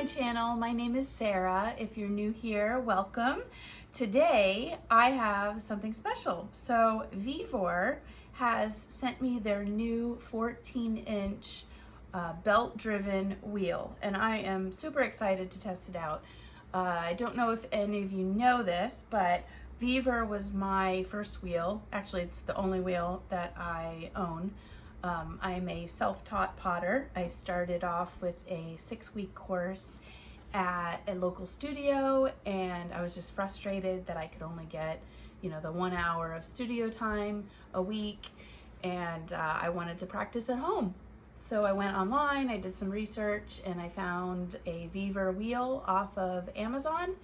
my channel. My name is Sarah. If you're new here, welcome. Today I have something special. So Vevor has sent me their new 14-inch belt-driven wheel, and I am super excited to test it out. I don't know if any of you know this, but Vevor was my first wheel. Actually, it's the only wheel that I own. I am a self-taught potter. I started off with a 6-week course at a local studio, and I was just frustrated that I could only get, the 1 hour of studio time a week, and I wanted to practice at home. So I went online, I did some research, and I found a Vevor wheel off of Amazon,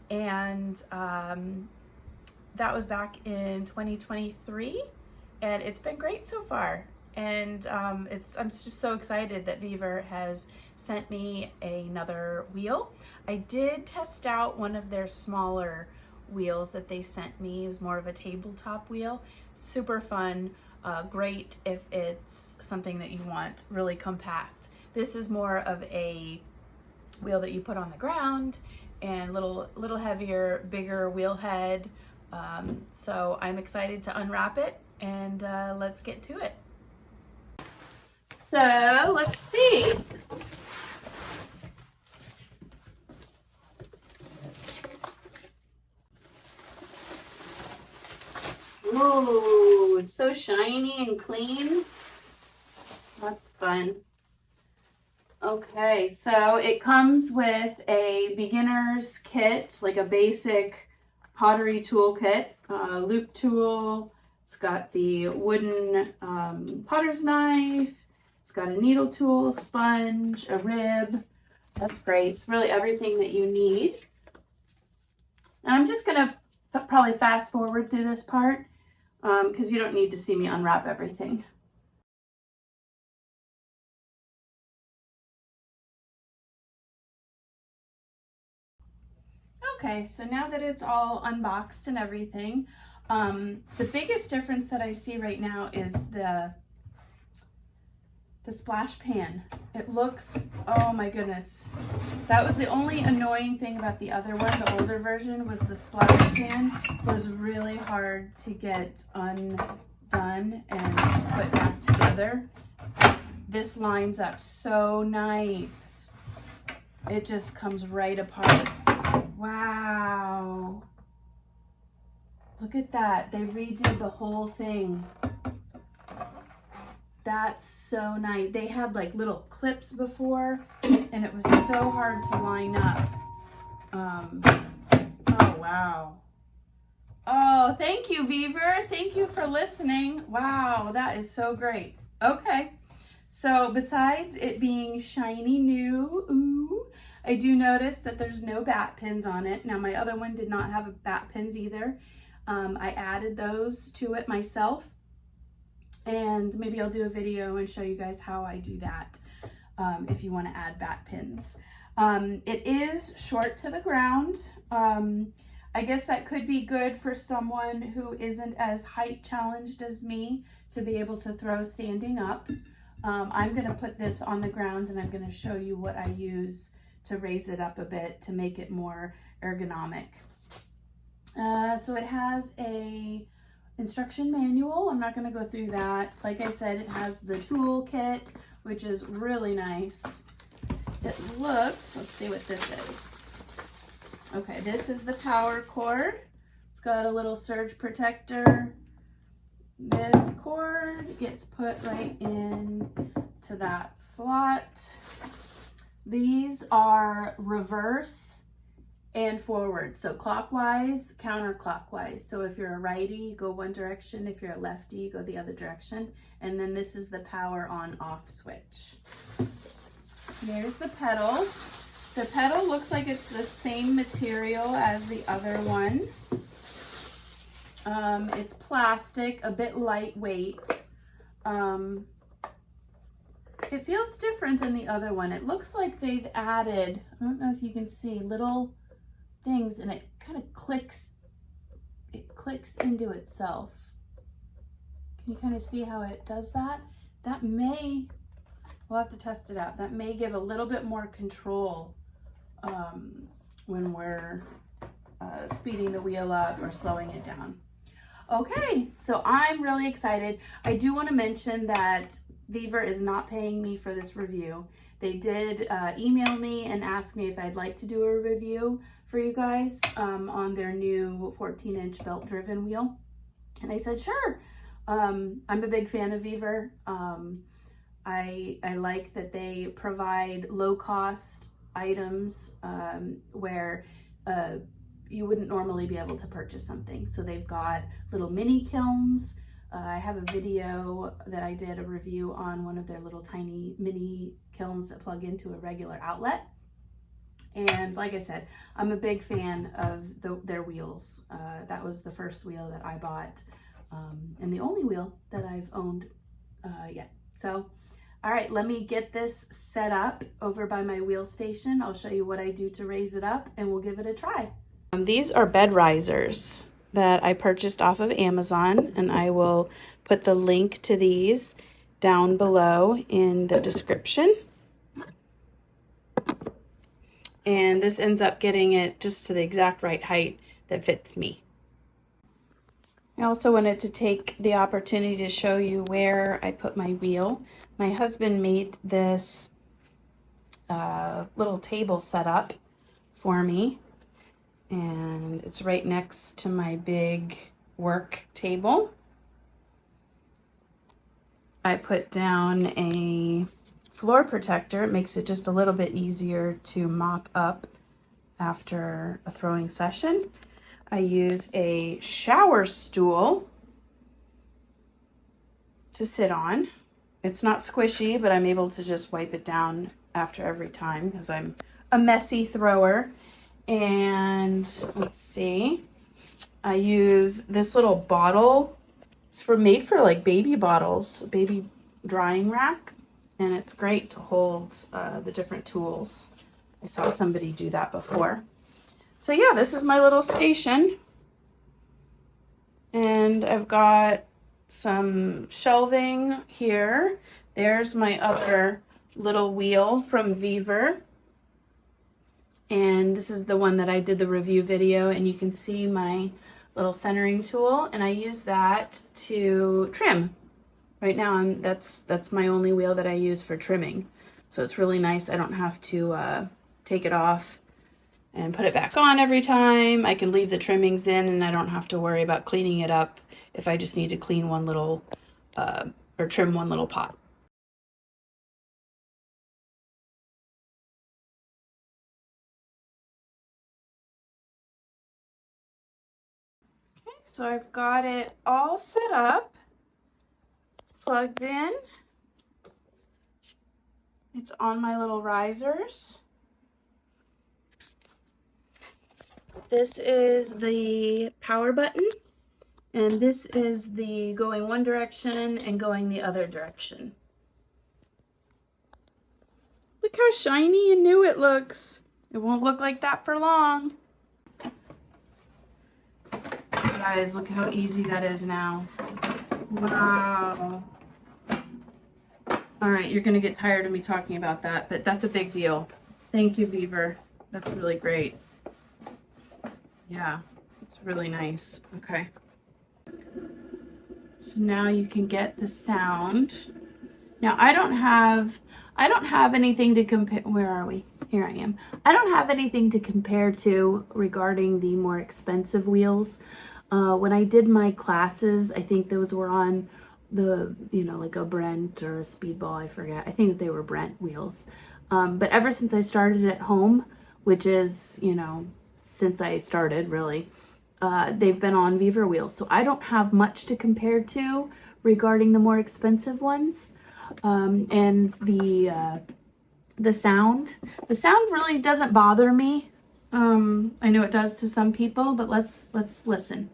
and that was back in 2023, and it's been great so far. And I'm just so excited that Vevor has sent me another wheel. I did test out one of their smaller wheels that they sent me. It was more of a tabletop wheel. Super fun, great if it's something that you want really compact. This is more of a wheel that you put on the ground, and little heavier, bigger wheel head. So I'm excited to unwrap it, and let's get to it. So let's see. Whoa, it's so shiny and clean. That's fun. Okay, so it comes with a beginner's kit, like a basic pottery tool kit, loop tool. It's got the wooden potter's knife. It's got a needle tool, sponge, a rib. That's great. It's really everything that you need. And I'm just gonna probably fast forward through this part because you don't need to see me unwrap everything. Okay, so now that it's all unboxed and everything, the biggest difference that I see right now is the splash pan. It looks, oh my goodness. That was the only annoying thing about the other one, the older version, was the splash pan was really hard to get undone and put back together. This lines up so nice. It just comes right apart. Wow. Look at that. They redid the whole thing. That's so nice. They had like little clips before, and it was so hard to line up. Oh, wow. Oh, thank you, Vevor. Thank you for listening. Wow, that is so great. Okay, so besides it being shiny new, I do notice that there's no bat pins on it. Now, my other one did not have bat pins either. I added those to it myself. And maybe I'll do a video and show you guys how I do that if you want to add bat pins. It is short to the ground. I guess that could be good for someone who isn't as height challenged as me to be able to throw standing up. I'm going to put this on the ground, and I'm going to show you what I use to raise it up a bit to make it more ergonomic. So it has a instruction manual. I'm not going to go through that. Like I said, it has the tool kit, which is really nice. It looks, let's see what this is. Okay, this is the power cord. It's got a little surge protector. This cord gets put right in to that slot. These are reverse and forward, so clockwise, counterclockwise. So if you're a righty, go one direction. If you're a lefty, go the other direction. And then this is the power on off switch. Here's the pedal. The pedal looks like it's the same material as the other one. It's plastic, a bit lightweight. It feels different than the other one. It looks like they've added, I don't know if you can see, little things, and it kind of clicks into itself. Can you kind of see how it does that? We'll have to test it out. That may give a little bit more control when we're speeding the wheel up or slowing it down. Okay, so I'm really excited. I do want to mention that Vevor is not paying me for this review. They did email me and ask me if I'd like to do a review for you guys on their new 14-inch belt-driven wheel. And I said, sure. I'm a big fan of Vevor. I like that they provide low-cost items where you wouldn't normally be able to purchase something. So they've got little mini kilns. I have a video that I did a review on one of their little tiny mini kilns that plug into a regular outlet. And like I said, I'm a big fan of their wheels. That was the first wheel that I bought and the only wheel that I've owned yet. So, all right, let me get this set up over by my wheel station. I'll show you what I do to raise it up and we'll give it a try. These are bed risers that I purchased off of Amazon, and I will put the link to these down below in the description. And this ends up getting it just to the exact right height that fits me. I also wanted to take the opportunity to show you where I put my wheel. My husband made this little table setup for me, and it's right next to my big work table. I put down a floor protector. It makes it just a little bit easier to mop up after a throwing session. I use a shower stool to sit on. It's not squishy, but I'm able to just wipe it down after every time because I'm a messy thrower. And let's see, I use this little bottle. It's made for like baby bottles, baby drying rack, and it's great to hold the different tools. I saw somebody do that before. So yeah, this is my little station, and I've got some shelving here. There's my other little wheel from Vevor. And this is the one that I did the review video, and you can see my little centering tool, and I use that to trim. Right now that's my only wheel that I use for trimming. So it's really nice. I don't have to take it off and put it back on every time. I can leave the trimmings in, and I don't have to worry about cleaning it up if I just need to clean one little or trim one little pot. So I've got it all set up. It's plugged in. It's on my little risers. This is the power button, and this is the going one direction and going the other direction. Look how shiny and new it looks. It won't look like that for long. Guys, look how easy that is now. Wow. All right, you're gonna get tired of me talking about that, but that's a big deal. Thank you, Vevor. That's really great. Yeah, it's really nice. Okay. So now you can get the sound. Now I don't have anything to compare. Where are we? Here I am. I don't have anything to compare to regarding the more expensive wheels. When I did my classes, I think those were on the, like a Brent or a Speedball, I forget. I think they were Brent wheels. But ever since I started at home, which is, since I started really, they've been on Vevor wheels. So I don't have much to compare to regarding the more expensive ones. And the sound really doesn't bother me. I know it does to some people, but let's listen.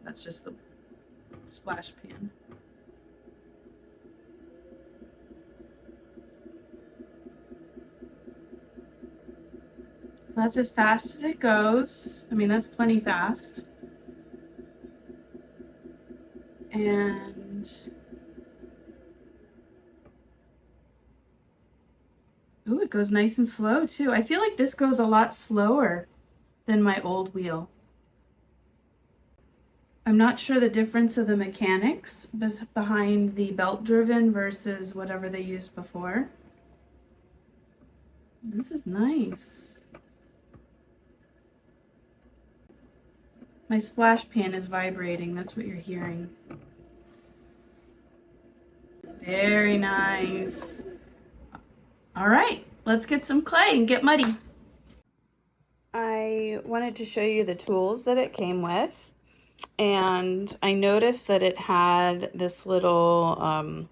That's just the splash pan. So that's as fast as it goes. I mean, that's plenty fast. And ooh, it goes nice and slow too. I feel like this goes a lot slower than my old wheel. I'm not sure the difference of the mechanics behind the belt driven versus whatever they used before. This is nice. My splash pan is vibrating. That's what you're hearing. Very nice. All right, let's get some clay and get muddy. I wanted to show you the tools that it came with. And I noticed that it had this little,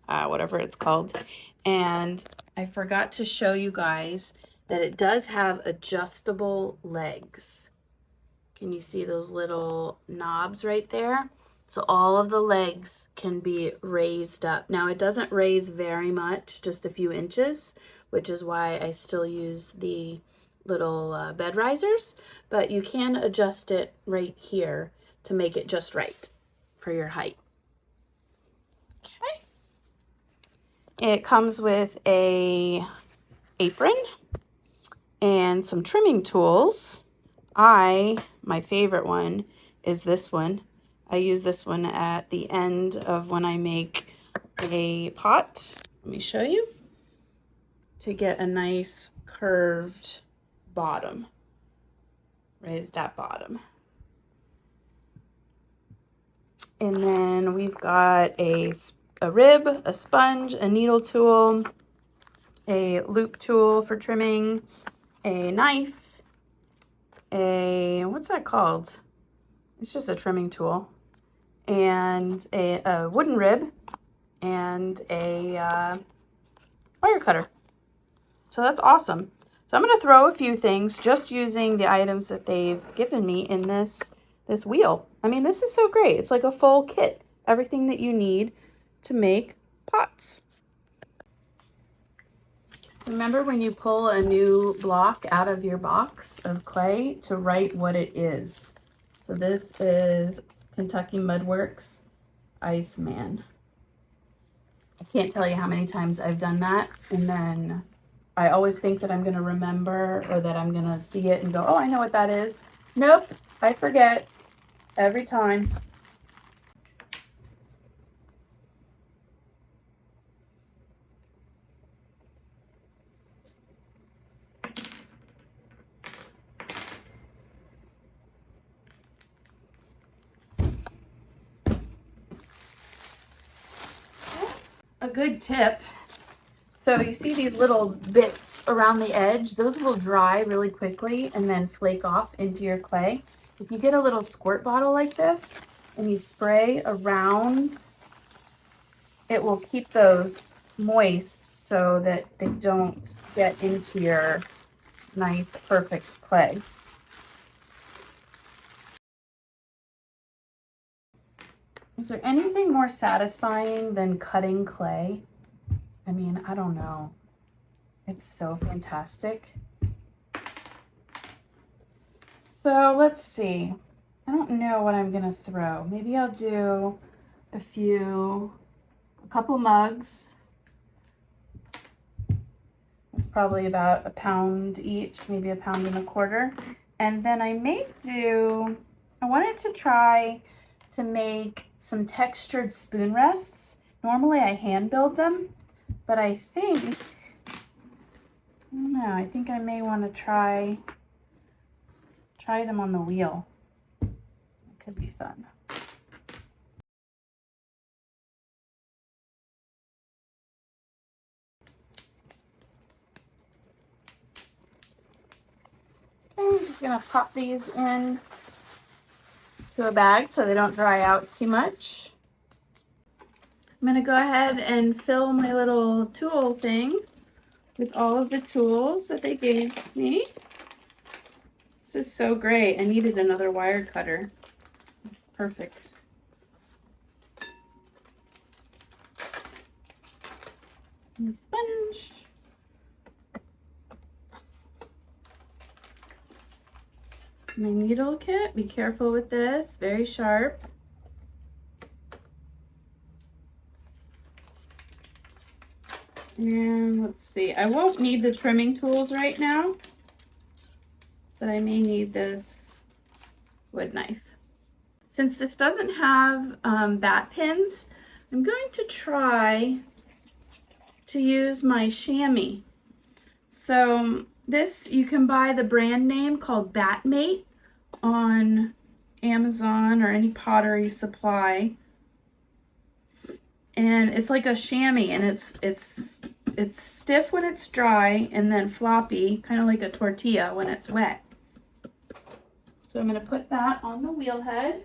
whatever it's called. And I forgot to show you guys that it does have adjustable legs. Can you see those little knobs right there? So all of the legs can be raised up. Now it doesn't raise very much, just a few inches, which is why I still use the little bed risers, but you can adjust it right here to make it just right for your height. Okay. It comes with a apron and some trimming tools. My favorite one is this one. I use this one at the end of when I make a pot. Let me show you. To get a nice curved bottom, right at that bottom. And then we've got a rib, a sponge, a needle tool, a loop tool for trimming, a knife, what's that called? It's just a trimming tool, and a wooden rib, and a wire cutter. So that's awesome. So I'm going to throw a few things just using the items that they've given me in this wheel. I mean, this is so great. It's like a full kit. Everything that you need to make pots. Remember when you pull a new block out of your box of clay to write what it is. So this is Kentucky Mudworks Iceman. I can't tell you how many times I've done that, and then I always think that I'm going to remember, or that I'm going to see it and go, oh, I know what that is. Nope, I forget every time. A good tip. So you see these little bits around the edge, those will dry really quickly and then flake off into your clay. If you get a little squirt bottle like this and you spray around, it will keep those moist so that they don't get into your nice, perfect clay. Is there anything more satisfying than cutting clay? I mean, I don't know. It's so fantastic. So let's see. I don't know what I'm gonna throw. Maybe I'll do a couple mugs. It's probably about a pound each, maybe a pound and a quarter. And then I wanted to try to make some textured spoon rests. Normally I hand build them, but I think I may want to try them on the wheel. It could be fun. Okay, I'm just gonna pop these in to a bag so they don't dry out too much. I'm gonna go ahead and fill my little tool thing with all of the tools that they gave me. This is so great. I needed another wire cutter. It's perfect. And a sponge. My needle kit, be careful with this, very sharp. And let's see, I won't need the trimming tools right now, but I may need this wood knife. Since this doesn't have bat pins, I'm going to try to use my chamois. So this, you can buy the brand name called Batmate on Amazon or any pottery supply. And it's like a chamois, and it's stiff when it's dry and then floppy, kind of like a tortilla when it's wet. So I'm going to put that on the wheel head.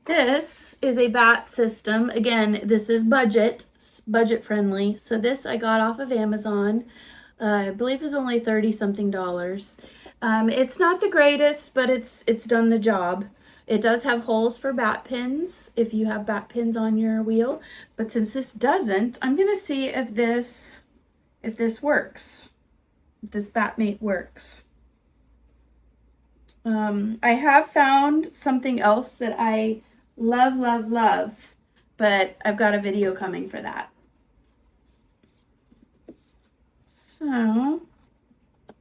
This is a bat system. Again, this is budget friendly. So this I got off of Amazon. I believe is only $30-something. It's not the greatest, but it's done the job. It does have holes for bat pins if you have bat pins on your wheel. But since this doesn't, I'm gonna see if this works. If this Batmate works. I have found something else that I love, but I've got a video coming for that. So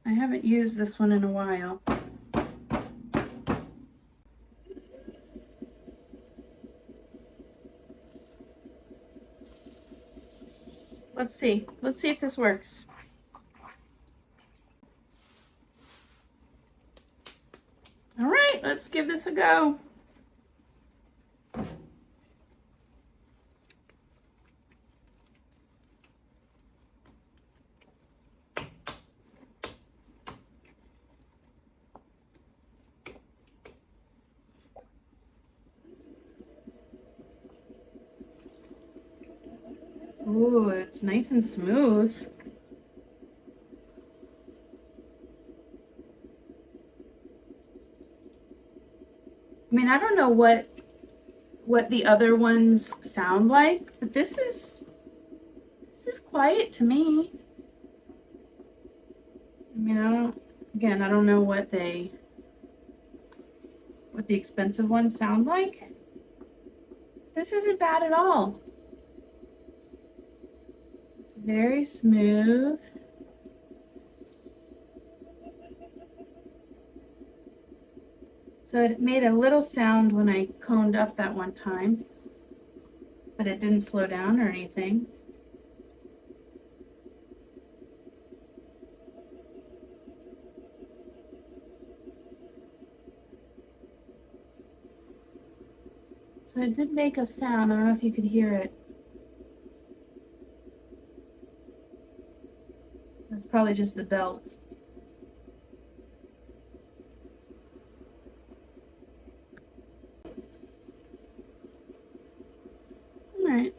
I haven't used this one in a while. Let's see if this works. All right, let's give this a go. Ooh, it's nice and smooth. I mean, I don't know what the other ones sound like, but this is quiet to me. I mean, I don't know what the expensive ones sound like. This isn't bad at all. It's very smooth. So it made a little sound when I coned up that one time, but it didn't slow down or anything. So it did make a sound. I don't know if you could hear it. That's probably just the belt. All right.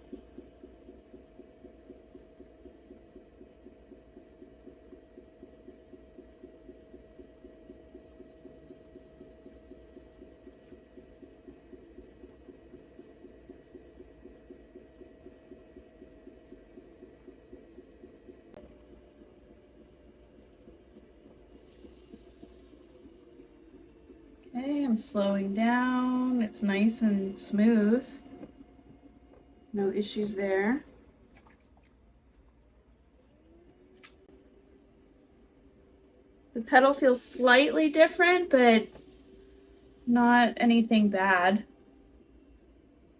Okay, I'm slowing down. It's nice and smooth. No issues there. The pedal feels slightly different, but not anything bad.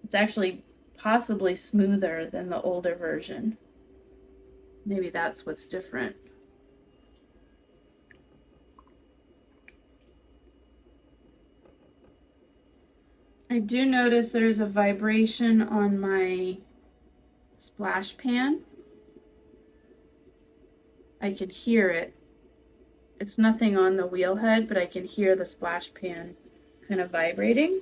It's actually possibly smoother than the older version. Maybe that's what's different. I do notice there's a vibration on my splash pan. I can hear it. It's nothing on the wheel head, but I can hear the splash pan kind of vibrating.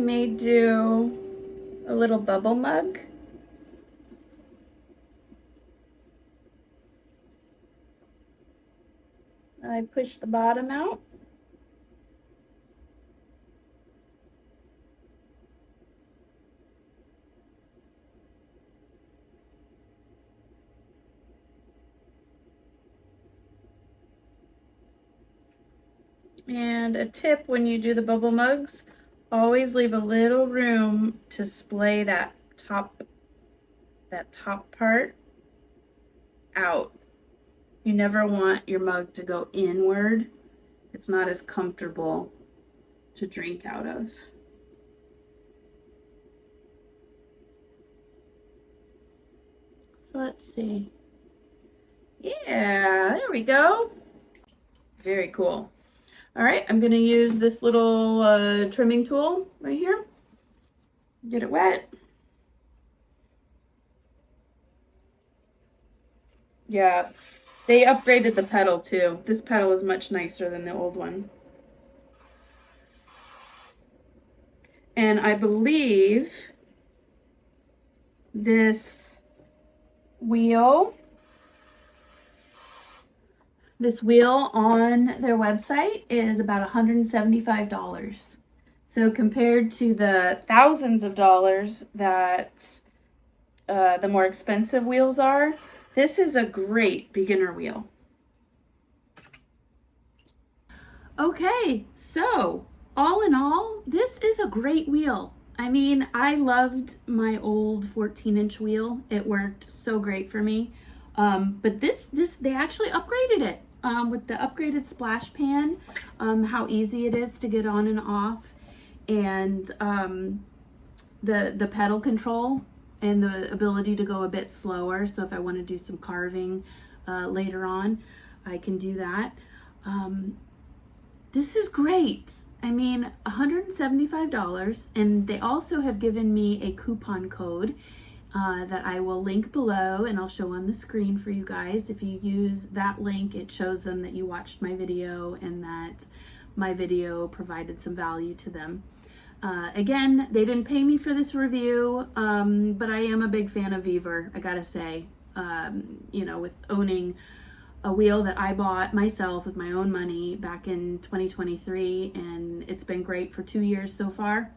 may do a little bubble mug. I push the bottom out. And a tip when you do the bubble mugs, always leave a little room to splay that top part out. You never want your mug to go inward. It's not as comfortable to drink out of. So let's see. Yeah, there we go. Very cool. All right, I'm gonna use this little trimming tool right here. Get it wet. Yeah, they upgraded the pedal too. This pedal is much nicer than the old one. And I believe this wheel on their website is about $175. So compared to the thousands of dollars that the more expensive wheels are, this is a great beginner wheel. Okay, so all in all, this is a great wheel. I mean, I loved my old 14-inch wheel. It worked so great for me. But this they actually upgraded it with the upgraded splash pan, how easy it is to get on and off, and the pedal control and the ability to go a bit slower. So if I want to do some carving later on, I can do that. This is great. I mean, $175, and they also have given me a coupon code that I will link below, and I'll show on the screen for you guys. If you use that link, it shows them that you watched my video and that my video provided some value to them. Again, they didn't pay me for this review, but I am a big fan of Vevor, I gotta say. You know, with owning a wheel that I bought myself with my own money back in 2023, and it's been great for 2 years so far.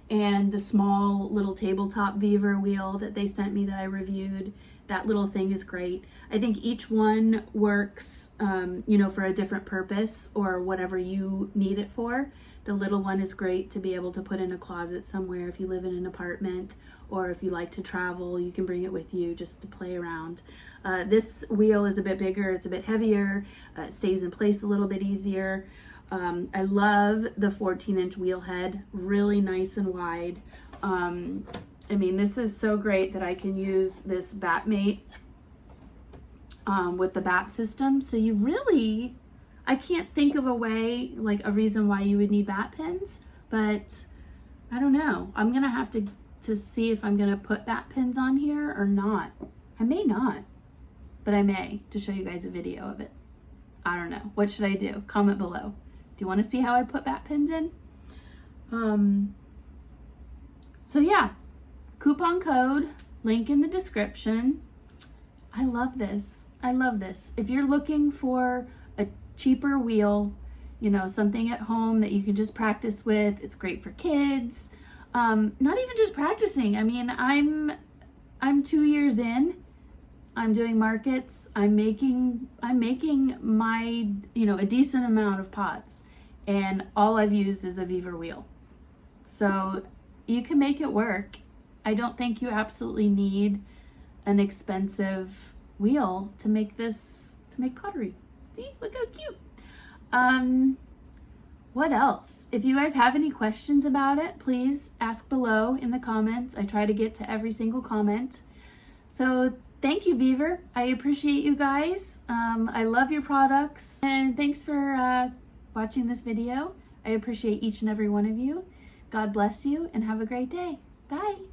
And the small little tabletop Vevor wheel that they sent me that I reviewed, that little thing is great. I think each one works, you know, for a different purpose or whatever you need it for. The little one is great to be able to put in a closet somewhere if you live in an apartment, or if you like to travel, you can bring it with you just to play around. This wheel is a bit bigger, it's a bit heavier, it stays in place a little bit easier. I love the 14-inch wheel head, really nice and wide. I mean, this is so great that I can use this Batmate with the bat system. So you really, I can't think of a way, like a reason why you would need bat pins, but I don't know. I'm gonna have to see if I'm gonna put bat pins on here or not. I may not, but I may, to show you guys a video of it. I don't know. What should I do? Comment below. Do you want to see how I put bat pins in? So yeah, coupon code, link in the description. I love this. I love this. If you're looking for a cheaper wheel, you know, something at home that you can just practice with, it's great for kids. Not even just practicing. I mean, I'm 2 years in. I'm doing markets. I'm making my, you know, a decent amount of pots, and all I've used is a Vevor wheel. So you can make it work. I don't think you absolutely need an expensive wheel to make this, to make pottery. See, look how cute. What else? If you guys have any questions about it, please ask below in the comments. I try to get to every single comment. So thank you, Vevor. I appreciate you guys. I love your products, and thanks for watching this video. I appreciate each and every one of you. God bless you and have a great day. Bye.